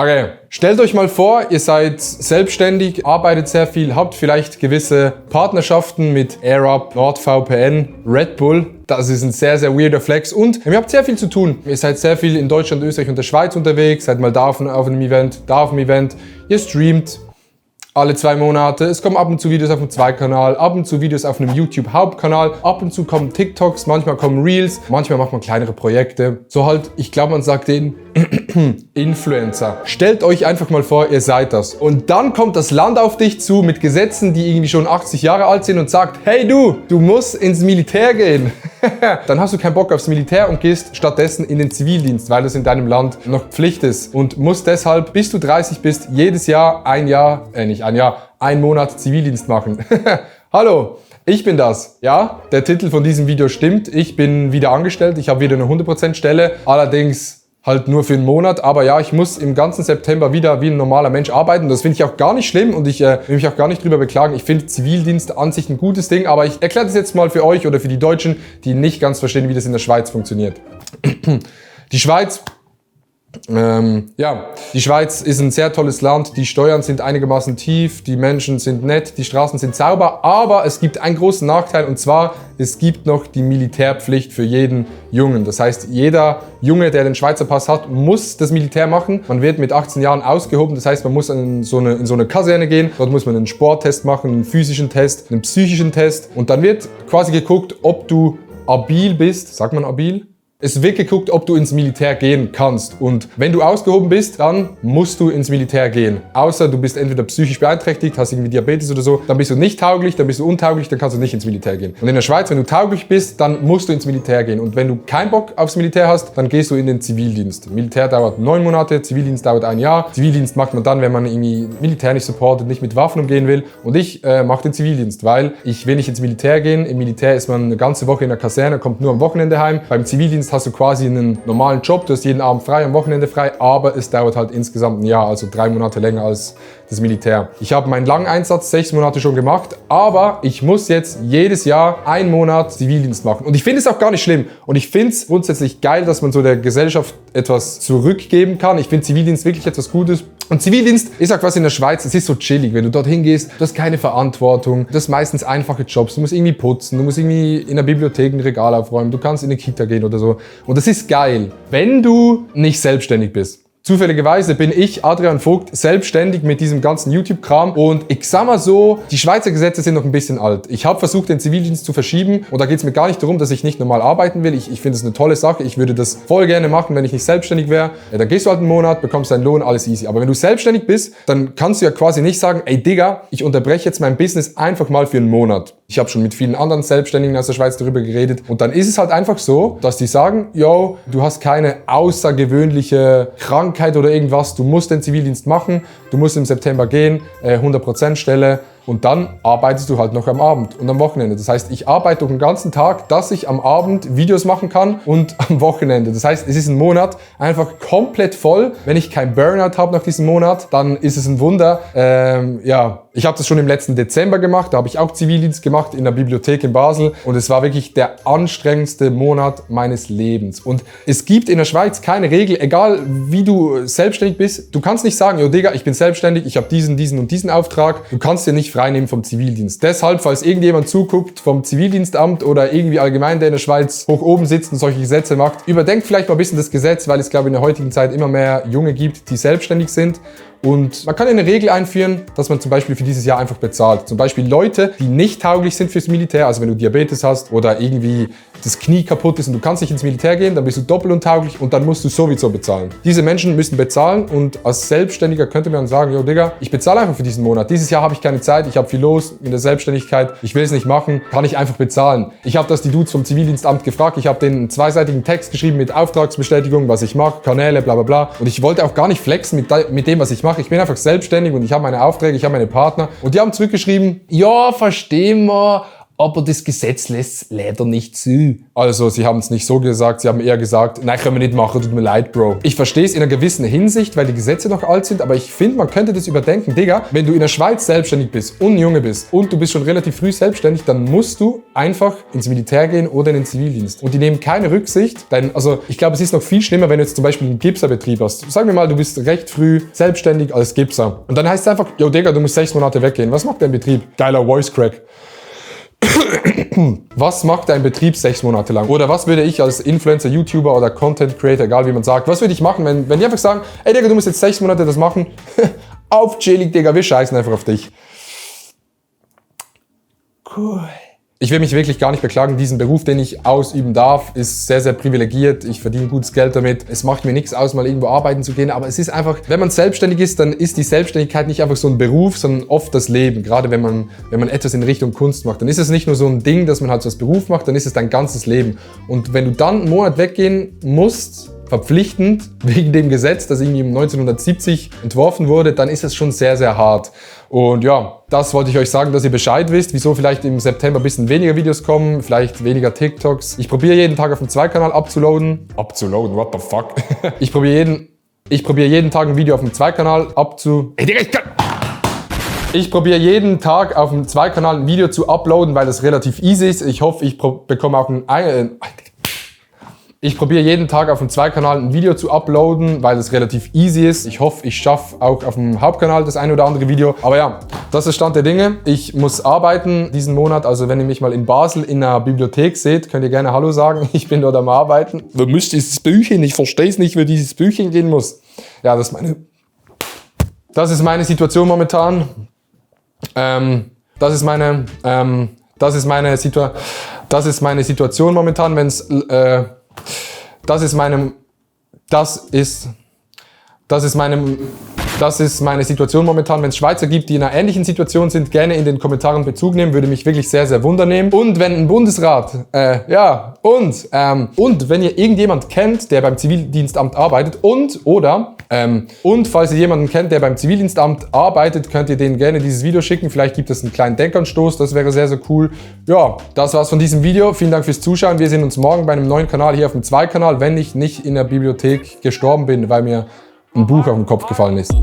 Okay, stellt euch mal vor, ihr seid selbstständig, arbeitet sehr viel, habt vielleicht gewisse Partnerschaften mit AirUp, NordVPN, Red Bull. Das ist ein sehr, sehr weirder Flex und ihr habt sehr viel zu tun. Ihr seid sehr viel in Deutschland, Österreich und der Schweiz unterwegs, seid mal da auf einem Event, da auf einem Event. Ihr streamt alle 2 Monate. Es kommen ab und zu Videos auf dem Zweitkanal, ab und zu Videos auf einem YouTube-Hauptkanal, ab und zu kommen TikToks, manchmal kommen Reels, manchmal macht man kleinere Projekte. So halt, ich glaube, man sagt denen Influencer. Stellt euch einfach mal vor, ihr seid das. Und dann kommt das Land auf dich zu mit Gesetzen, die irgendwie schon 80 Jahre alt sind und sagt, hey du musst ins Militär gehen. Dann hast du keinen Bock aufs Militär und gehst stattdessen in den Zivildienst, weil das in deinem Land noch Pflicht ist. Und musst deshalb, bis du 30 bist, jedes Jahr ein Monat Zivildienst machen. Hallo, ich bin das. Ja, der Titel von diesem Video stimmt. Ich bin wieder angestellt. Ich habe wieder eine 100% Stelle. Allerdings halt nur für einen Monat. Aber ja, ich muss im ganzen September wieder wie ein normaler Mensch arbeiten. Das finde ich auch gar nicht schlimm und ich will mich auch gar nicht drüber beklagen. Ich finde Zivildienst an sich ein gutes Ding. Aber ich erkläre das jetzt mal für euch oder für die Deutschen, die nicht ganz verstehen, wie das in der Schweiz funktioniert. Die Schweiz... die Schweiz ist ein sehr tolles Land, die Steuern sind einigermaßen tief, die Menschen sind nett, die Straßen sind sauber, aber es gibt einen großen Nachteil und zwar, es gibt noch die Militärpflicht für jeden Jungen. Das heißt, jeder Junge, der den Schweizer Pass hat, muss das Militär machen. Man wird mit 18 Jahren ausgehoben, das heißt, man muss in so eine Kaserne gehen, dort muss man einen Sporttest machen, einen physischen Test, einen psychischen Test und dann wird quasi geguckt, ob du abil bist, sagt man abil? Es wird geguckt, ob du ins Militär gehen kannst. Und wenn du ausgehoben bist, dann musst du ins Militär gehen. Außer du bist entweder psychisch beeinträchtigt, hast irgendwie Diabetes oder so, dann bist du nicht tauglich, dann bist du untauglich, dann kannst du nicht ins Militär gehen. Und in der Schweiz, wenn du tauglich bist, dann musst du ins Militär gehen. Und wenn du keinen Bock aufs Militär hast, dann gehst du in den Zivildienst. Militär dauert 9 Monate, Zivildienst dauert 1 Jahr. Zivildienst macht man dann, wenn man irgendwie Militär nicht supportet, nicht mit Waffen umgehen will. Und ich mache den Zivildienst, weil ich will nicht ins Militär gehen. Im Militär ist man eine ganze Woche in der Kaserne, kommt nur am Wochenende heim. Beim Zivildienst hast du quasi einen normalen Job, du hast jeden Abend frei, am Wochenende frei, aber es dauert halt insgesamt ein Jahr, also 3 Monate länger als das Militär. Ich habe meinen langen Einsatz 6 Monate schon gemacht, aber ich muss jetzt jedes Jahr 1 Monat Zivildienst machen. Und ich finde es auch gar nicht schlimm. Und ich finde es grundsätzlich geil, dass man so der Gesellschaft etwas zurückgeben kann. Ich finde Zivildienst wirklich etwas Gutes. Und Zivildienst ist auch was in der Schweiz, es ist so chillig, wenn du dorthin gehst, du hast keine Verantwortung, du hast meistens einfache Jobs, du musst irgendwie putzen, du musst irgendwie in der Bibliothek ein Regal aufräumen, du kannst in eine Kita gehen oder so. Und das ist geil, wenn du nicht selbstständig bist. Zufälligerweise bin ich, Adrian Vogt, selbstständig mit diesem ganzen YouTube-Kram und ich sag mal so, die Schweizer Gesetze sind noch ein bisschen alt. Ich habe versucht, den Zivildienst zu verschieben und da geht es mir gar nicht darum, dass ich nicht normal arbeiten will. Ich finde es eine tolle Sache, ich würde das voll gerne machen, wenn ich nicht selbstständig wäre. Ja, dann gehst du halt einen Monat, bekommst deinen Lohn, alles easy. Aber wenn du selbstständig bist, dann kannst du ja quasi nicht sagen, ey Digga, ich unterbreche jetzt mein Business einfach mal für einen Monat. Ich habe schon mit vielen anderen Selbstständigen aus der Schweiz darüber geredet und dann ist es halt einfach so, dass die sagen, yo, du hast keine außergewöhnliche Krankheit oder irgendwas, du musst den Zivildienst machen, du musst im September gehen, 100% Stelle und dann arbeitest du halt noch am Abend und am Wochenende. Das heißt, ich arbeite den ganzen Tag, dass ich am Abend Videos machen kann und am Wochenende. Das heißt, es ist ein Monat einfach komplett voll. Wenn ich kein Burnout habe nach diesem Monat, dann ist es ein Wunder. Ich habe das schon im letzten Dezember gemacht, da habe ich auch Zivildienst gemacht in der Bibliothek in Basel und es war wirklich der anstrengendste Monat meines Lebens. Und es gibt in der Schweiz keine Regel, egal wie du selbstständig bist, du kannst nicht sagen, jo Digga, ich bin selbstständig, ich habe diesen und diesen Auftrag, du kannst dir nicht freinehmen vom Zivildienst. Deshalb, falls irgendjemand zuguckt vom Zivildienstamt oder irgendwie allgemein, der in der Schweiz hoch oben sitzt und solche Gesetze macht, überdenkt vielleicht mal ein bisschen das Gesetz, weil es, glaube ich, in der heutigen Zeit immer mehr Junge gibt, die selbstständig sind. Und man kann eine Regel einführen, dass man zum Beispiel für dieses Jahr einfach bezahlt. Zum Beispiel Leute, die nicht tauglich sind fürs Militär, also wenn du Diabetes hast oder irgendwie das Knie kaputt ist und du kannst nicht ins Militär gehen, dann bist du doppelt untauglich und dann musst du sowieso bezahlen. Diese Menschen müssen bezahlen und als Selbstständiger könnte man sagen, jo Digga, ich bezahle einfach für diesen Monat. Dieses Jahr habe ich keine Zeit, ich habe viel los in der Selbstständigkeit, ich will es nicht machen, kann ich einfach bezahlen. Ich habe das die Dudes vom Zivildienstamt gefragt, ich habe denen einen 2-seitigen Text geschrieben mit Auftragsbestätigung, was ich mache, Kanäle, bla bla bla. Und ich wollte auch gar nicht flexen mit dem, was ich mache. Ich bin einfach selbstständig und ich habe meine Aufträge, ich habe meine Partner und die haben zurückgeschrieben, ja, verstehen wir, aber das Gesetz lässt leider nicht zu. Also, sie haben es nicht so gesagt, sie haben eher gesagt, nein, können wir nicht machen, tut mir leid, Bro. Ich verstehe es in einer gewissen Hinsicht, weil die Gesetze noch alt sind, aber ich finde, man könnte das überdenken. Digga, wenn du in der Schweiz selbstständig bist und Junge bist und du bist schon relativ früh selbstständig, dann musst du einfach ins Militär gehen oder in den Zivildienst. Und die nehmen keine Rücksicht, denn, also, ich glaube, es ist noch viel schlimmer, wenn du jetzt zum Beispiel einen Gipserbetrieb hast. Sagen wir mal, du bist recht früh selbstständig als Gipser. Und dann heißt es einfach, yo, Digga, du musst 6 Monate weggehen. Was macht dein Betrieb? Geiler Voice Crack. Was macht dein Betrieb 6 Monate lang? Oder was würde ich als Influencer, YouTuber oder Content Creator, egal wie man sagt, was würde ich machen, wenn die einfach sagen, ey Digga, du musst jetzt 6 Monate das machen? Auf chillig, Digga, wir scheißen einfach auf dich. Cool. Ich will mich wirklich gar nicht beklagen. Diesen Beruf, den ich ausüben darf, ist sehr, sehr privilegiert. Ich verdiene gutes Geld damit. Es macht mir nichts aus, mal irgendwo arbeiten zu gehen. Aber es ist einfach, wenn man selbstständig ist, dann ist die Selbstständigkeit nicht einfach so ein Beruf, sondern oft das Leben. Gerade wenn man etwas in Richtung Kunst macht, dann ist es nicht nur so ein Ding, dass man halt so als Beruf macht, dann ist es dein ganzes Leben. Und wenn du dann einen Monat weggehen musst, verpflichtend, wegen dem Gesetz, das irgendwie 1970 entworfen wurde, dann ist es schon sehr, sehr hart. Und ja, das wollte ich euch sagen, dass ihr Bescheid wisst, wieso vielleicht im September ein bisschen weniger Videos kommen, vielleicht weniger TikToks. Ich probiere jeden Tag auf dem 2-Kanal abzuladen. Abzuladen, what the fuck? Ich probiere jeden Tag ein Video auf dem 2-Kanal Ich probiere jeden Tag auf dem 2-Kanal ein Video zu uploaden, weil das relativ easy ist. Ich hoffe, ich bekomme auch Ich probiere jeden Tag auf dem 2-Kanal ein Video zu uploaden, weil es relativ easy ist. Ich hoffe, ich schaffe auch auf dem Hauptkanal das ein oder andere Video. Aber ja, das ist der Stand der Dinge. Ich muss arbeiten diesen Monat. Also wenn ihr mich mal in Basel in einer Bibliothek seht, könnt ihr gerne Hallo sagen. Ich bin dort am Arbeiten. Wo muss dieses Büchchen? Ich verstehe es nicht, wo dieses Büchchen gehen muss. Ja, das ist meine Situation momentan. Das ist meine Situation momentan, wenn es Das ist meine Situation momentan. Wenn es Schweizer gibt, die in einer ähnlichen Situation sind, gerne in den Kommentaren Bezug nehmen, würde mich wirklich sehr, sehr wundern. Und wenn ein Bundesrat, und wenn ihr irgendjemand kennt, der beim Zivildienstamt arbeitet und falls ihr jemanden kennt, der beim Zivildienstamt arbeitet, könnt ihr denen gerne dieses Video schicken. Vielleicht gibt es einen kleinen Denkanstoß, das wäre sehr, sehr cool. Ja, das war's von diesem Video. Vielen Dank fürs Zuschauen. Wir sehen uns morgen bei einem neuen Kanal hier auf dem 2-Kanal, wenn ich nicht in der Bibliothek gestorben bin, weil mir ein Buch auf den Kopf gefallen ist.